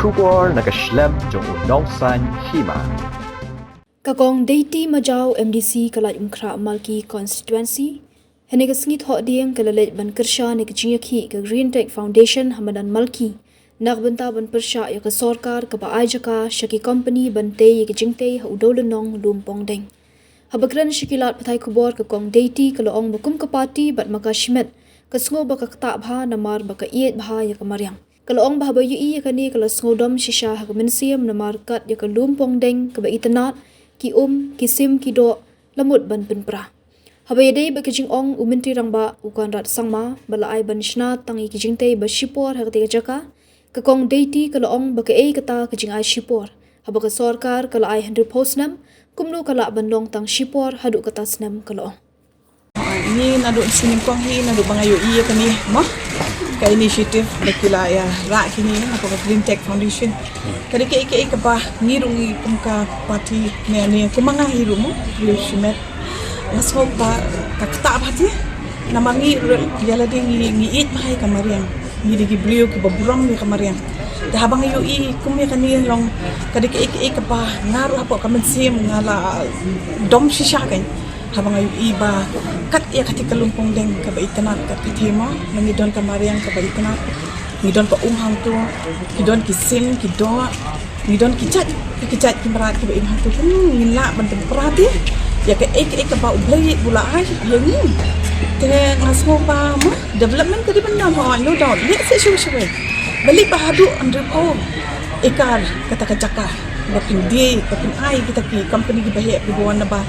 bersyukur nak Islam jong unongsan Hima. Kakong Deity Majau MDC kalaj umkra Malki constituency hene kesngit hok dieng kalalet ban kersha ne kejingaki ke Green Tech Foundation Hamadan Malki nak benta ban persya ya ke Sorkar ke ba ajaka syaki Kompeni bante ya ke jingte udolonong lumpong deng. Habagran syakilat patai kubor kakong Deity kalaong bakum ke parti bat maka shmet kesngo baka Ktah bha namar baka iet bha ya ke Mariang. Kalaong bah bayu iya kani kalau sngodom Jingshah ke mensiam namar kat ya ke lumpong deng ke ba itanat ki kisim ki do lamut ban penpra. Habaya day ba kijing ong uminti rang ba ukan rat sangma balai ban shna tangi kijing te ba shipor ha ketiga jaka kakong Deity kalaong ba ke kata kijing ai shipor haba ke Sorkar kala ai 100 posnam kumnu kala ban long tang shipor Haduh kata snam kalaong. Ini naduk sini kong hi naduk bangayo iya kani mah ka inisiatif bakila ya ra kini apa ka Green Tech Foundation kadi ke ba ngirungi kumka parti ne kumanga hirumu shimet nasok ba ka Ktah bati namangi yala ding ngi it mahai kamariang ngi digi beliau ke baburam ni kamariang dah habang yo i kumya kani long kadi ke ba ngaru apa ka mensim ngala dom shisha kan habang ayu iba kat ya ketika lumpong deng ka baitanat kat Hima mangidon ka mariang ka baitanat ngidon ka umhang tu ngidon kisim kido ngidon kicat ki merat ka baimhang tu ngila ban temperati ya ke ka ba ublai bula ai ya ni te ngasmo ba ma development tadi benda ho no doubt let se shu balik Haduh andrepo Akar kata kacaka bapin dia bapin ai kita ki company ki bahaya di bawah naba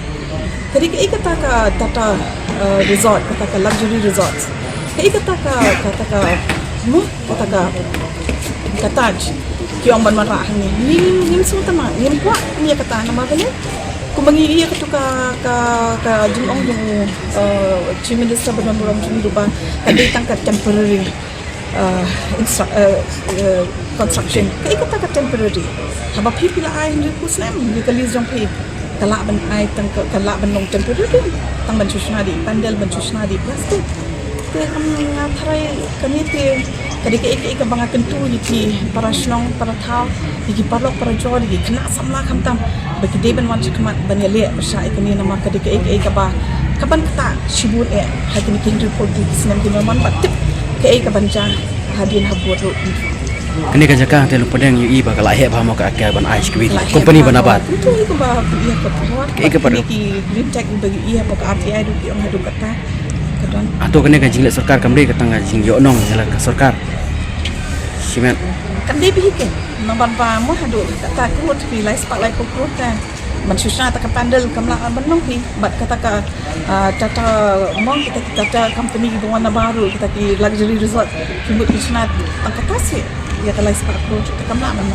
kadi ke kata ka tata resort kata ka luxury resorts ke kata ka taj ki ong ban marah ni semua tema ni kuat ni kata nama kene kumangi iya ka jung chief minister ban buram chumi rupa kadi tangkat temporary construction ke kata ka temporary haba pi pila ai 100% ni kali jong pi kalak ban ai tang kalak ban long temporary tang ban chushna di pandel ban chushna di plastik te ngathrai kani te kadi ke banga kentu yiti para shnong para thau yiki parlok para jor yiki kena samla khamtam baki de ban wan chikmat ban yale bersai kani nama kadi ke ba kaban Ktah shibur hakini kin report di sinam di man batip ke ban jang hadin habur ro kini kan jaka te lupa deng yu iba kala he ba mo ka Akar ban ai skwi Kompeni ban abat itu ko ba iya ko ke pada ki Green Tech bagi iya ko RTI du ki ong Haduh kata kadon atau kini kan jinglet Sorkar kamri ka tanga jing yo nong jala ka Sorkar simen kan de bihiken namban pa mo Haduh kata ko ti lai spak lai ko kan man susah tak pandel kamla ban long pi bat kata ka tata mong kita tata company di wana baru kita ki luxury resort kibut kisnat angkatasi ya kalai spak ko kita kamla ban